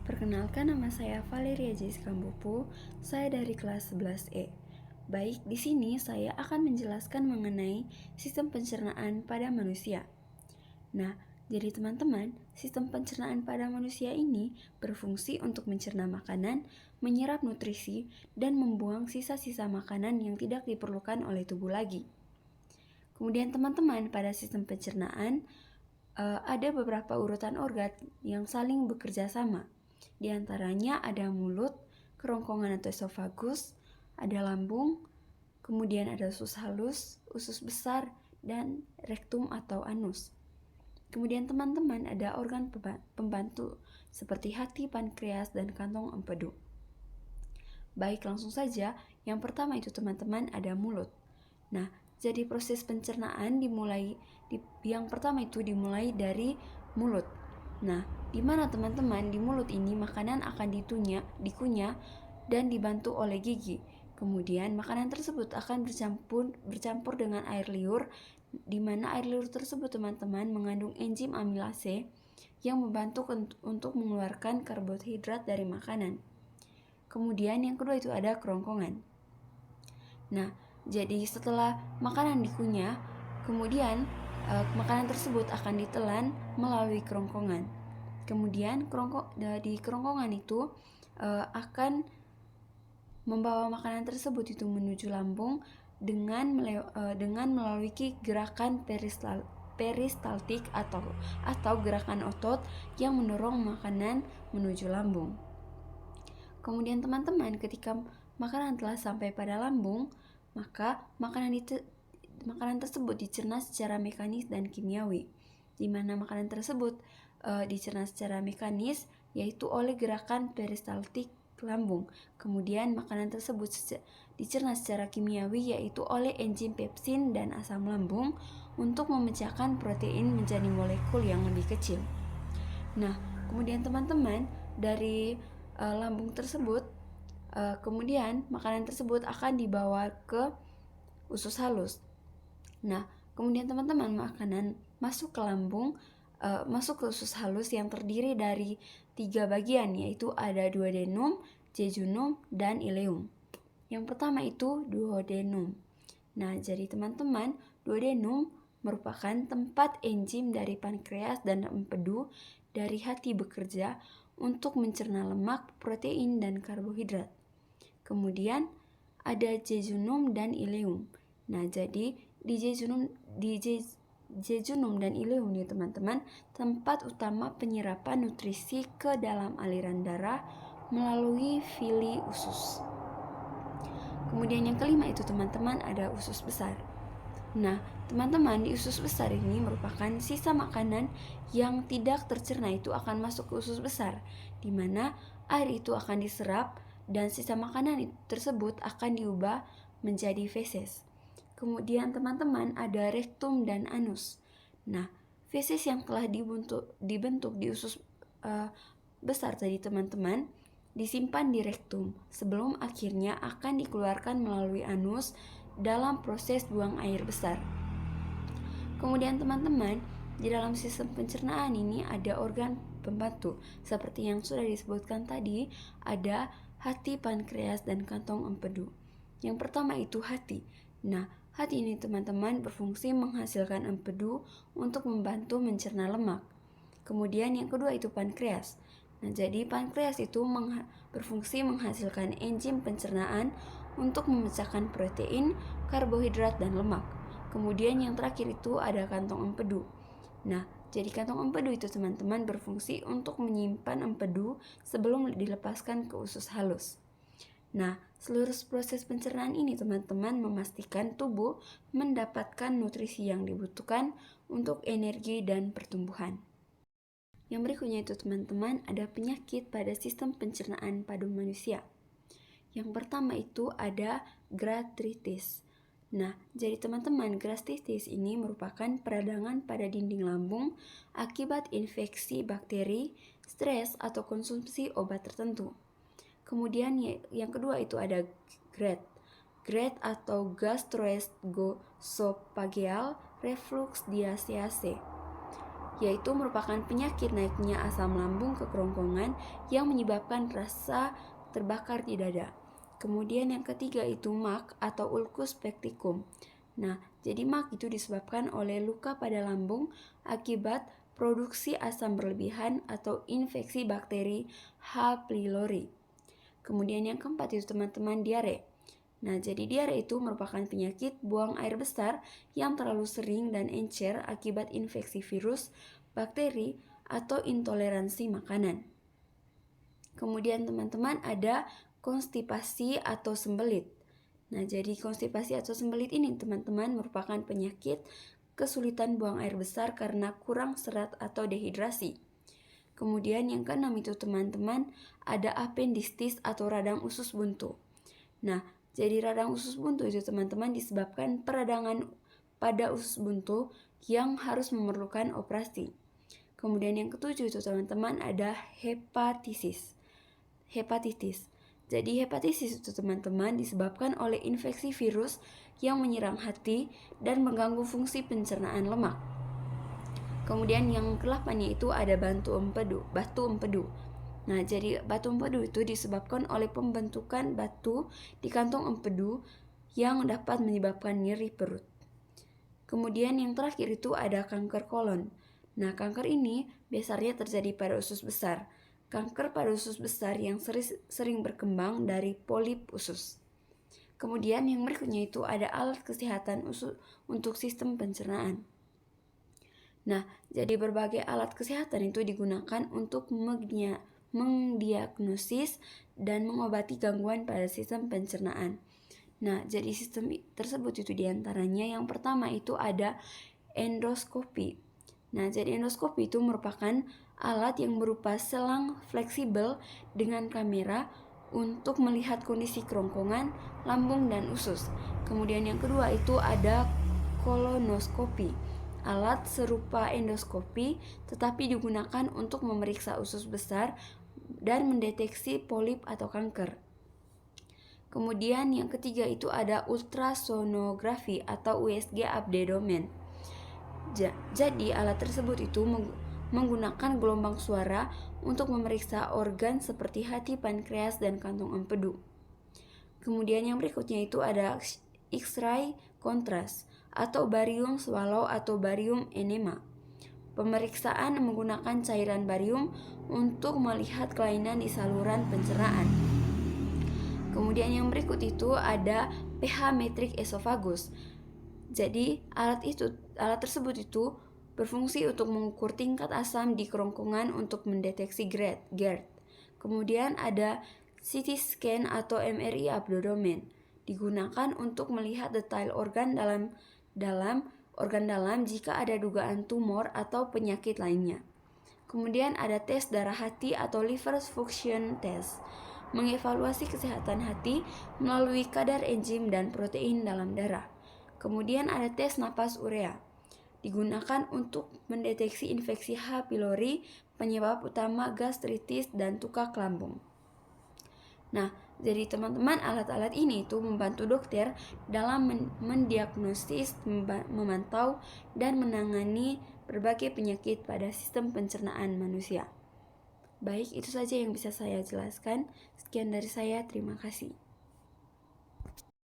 Perkenalkan, nama saya Valeria Jessica Mbupu, saya dari kelas 11E. Baik, di sini saya akan menjelaskan mengenai sistem pencernaan pada manusia. Nah, jadi teman-teman, sistem pencernaan pada manusia ini berfungsi untuk mencerna makanan, menyerap nutrisi, dan membuang sisa-sisa makanan yang tidak diperlukan oleh tubuh lagi. Kemudian teman-teman, pada sistem pencernaan ada beberapa urutan organ yang saling bekerja sama. Di antaranya ada mulut, kerongkongan atau esofagus, ada lambung, kemudian ada usus halus, usus besar, dan rektum atau anus. Kemudian teman-teman ada organ pembantu seperti hati, pankreas, dan kantong empedu. Baik, langsung saja. Yang pertama itu teman-teman ada mulut. Nah, jadi proses pencernaan yang pertama itu dimulai dari mulut. Nah, di mana teman-teman di mulut ini makanan akan dikunyah dan dibantu oleh gigi. Kemudian makanan tersebut akan bercampur dengan air liur, di mana air liur tersebut teman-teman mengandung enzim amilase yang membantu untuk mengeluarkan karbohidrat dari makanan. Kemudian yang kedua itu ada kerongkongan. Nah, jadi setelah makanan dikunyah, kemudian makanan tersebut akan ditelan melalui kerongkongan. Kemudian di kerongkongan itu akan membawa makanan tersebut itu menuju lambung dengan melalui gerakan peristaltik atau gerakan otot yang mendorong makanan menuju lambung. Kemudian teman-teman, ketika makanan telah sampai pada lambung, maka makanan tersebut dicerna secara mekanis dan kimiawi, di mana makanan tersebut dicerna secara mekanis yaitu oleh gerakan peristaltik lambung. Kemudian makanan tersebut dicerna secara kimiawi yaitu oleh enzim pepsin dan asam lambung untuk memecahkan protein menjadi molekul yang lebih kecil. Nah, kemudian teman-teman dari lambung tersebut, kemudian makanan tersebut akan dibawa ke usus halus. Nah, kemudian teman-teman makanan masuk ke lambung, masuk ke usus halus yang terdiri dari 3 bagian, yaitu ada duodenum, jejunum, dan ileum. Yang pertama itu duodenum. Nah, jadi teman-teman, duodenum merupakan tempat enzim dari pankreas dan empedu dari hati bekerja untuk mencerna lemak, protein, dan karbohidrat. Kemudian ada jejunum dan ileum. Nah, jadi di jejunum dan ileum nih teman-teman, tempat utama penyerapan nutrisi ke dalam aliran darah melalui villi usus. Kemudian yang kelima itu teman-teman ada usus besar. Nah, teman-teman, di usus besar ini merupakan sisa makanan yang tidak tercerna itu akan masuk ke usus besar, di mana air itu akan diserap dan sisa makanan tersebut akan diubah menjadi feses. Kemudian teman-teman ada rektum dan anus. Nah, feses yang telah dibentuk di usus besar tadi teman-teman disimpan di rektum sebelum akhirnya akan dikeluarkan melalui anus dalam proses buang air besar. Kemudian teman-teman, di dalam sistem pencernaan ini ada organ pembantu. Seperti yang sudah disebutkan tadi, ada hati, pankreas, dan kantong empedu. Yang pertama itu hati. Nah, hati ini teman-teman berfungsi menghasilkan empedu untuk membantu mencerna lemak. Kemudian yang kedua itu pankreas. Nah, jadi pankreas itu berfungsi menghasilkan enzim pencernaan untuk memecahkan protein, karbohidrat, dan lemak. Kemudian yang terakhir itu ada kantong empedu. Nah, jadi kantong empedu itu teman-teman berfungsi untuk menyimpan empedu sebelum dilepaskan ke usus halus. Nah, seluruh proses pencernaan ini teman-teman memastikan tubuh mendapatkan nutrisi yang dibutuhkan untuk energi dan pertumbuhan. Yang berikutnya itu teman-teman ada penyakit pada sistem pencernaan pada manusia. Yang pertama itu ada gastritis. Nah, jadi teman-teman, gastritis ini merupakan peradangan pada dinding lambung akibat infeksi bakteri, stres, atau konsumsi obat tertentu. Kemudian yang kedua itu ada GERD atau gastroesophageal reflux disease. yaitu merupakan penyakit naiknya asam lambung ke kerongkongan yang menyebabkan rasa terbakar di dada. Kemudian yang ketiga itu MAC atau ulcus pecticum. Nah, jadi MAC itu disebabkan oleh luka pada lambung akibat produksi asam berlebihan atau infeksi bakteri H. pylori. Kemudian yang keempat itu teman-teman diare. Nah, jadi diare itu merupakan penyakit buang air besar yang terlalu sering dan encer akibat infeksi virus, bakteri, atau intoleransi makanan. Kemudian teman-teman ada konstipasi atau sembelit. Nah, jadi konstipasi atau sembelit ini teman-teman merupakan penyakit kesulitan buang air besar karena kurang serat atau dehidrasi. Kemudian yang keenam itu teman-teman ada apendistis atau radang usus buntu. Nah, jadi radang usus buntu itu teman-teman disebabkan peradangan pada usus buntu yang harus memerlukan operasi. Kemudian yang ketujuh itu teman-teman ada hepatitis. Jadi hepatitis itu teman-teman disebabkan oleh infeksi virus yang menyerang hati dan mengganggu fungsi pencernaan lemak. Kemudian yang ke-8 yaitu ada batu empedu. Nah, jadi batu empedu itu disebabkan oleh pembentukan batu di kantong empedu yang dapat menyebabkan nyeri perut. Kemudian yang terakhir itu ada kanker kolon. Nah, kanker ini biasanya terjadi pada usus besar. Kanker pada usus besar yang sering berkembang dari polip usus. Kemudian yang berikutnya itu ada alat kesehatan usus untuk sistem pencernaan. Nah, jadi berbagai alat kesehatan itu digunakan untuk mendiagnosis dan mengobati gangguan pada sistem pencernaan. Nah, jadi sistem tersebut itu diantaranya yang pertama itu ada endoskopi. Nah, jadi endoskopi itu merupakan alat yang berupa selang fleksibel dengan kamera untuk melihat kondisi kerongkongan, lambung, dan usus. Kemudian yang kedua itu ada kolonoskopi. Alat serupa endoskopi tetapi digunakan untuk memeriksa usus besar dan mendeteksi polip atau kanker. Kemudian yang ketiga itu ada ultrasonografi atau USG abdomen. Jadi alat tersebut itu menggunakan gelombang suara untuk memeriksa organ seperti hati, pankreas, dan kantong empedu. Kemudian yang berikutnya itu ada X-ray kontras atau barium swallow atau barium enema. Pemeriksaan menggunakan cairan barium untuk melihat kelainan di saluran pencernaan. Kemudian yang berikut itu ada pH metrik esofagus. Jadi alat tersebut itu berfungsi untuk mengukur tingkat asam di kerongkongan untuk mendeteksi GERD. Kemudian ada CT scan atau MRI abdomen, digunakan untuk melihat detail organ dalam jika ada dugaan tumor atau penyakit lainnya. Kemudian ada tes darah hati atau liver function test, mengevaluasi kesehatan hati melalui kadar enzim dan protein dalam darah. Kemudian ada tes napas urea, digunakan untuk mendeteksi infeksi H. pylori, penyebab utama gastritis dan tukak lambung. Nah, jadi teman-teman alat-alat ini itu membantu dokter dalam mendiagnosis, memantau, dan menangani berbagai penyakit pada sistem pencernaan manusia. Baik, itu saja yang bisa saya jelaskan. Sekian dari saya, terima kasih.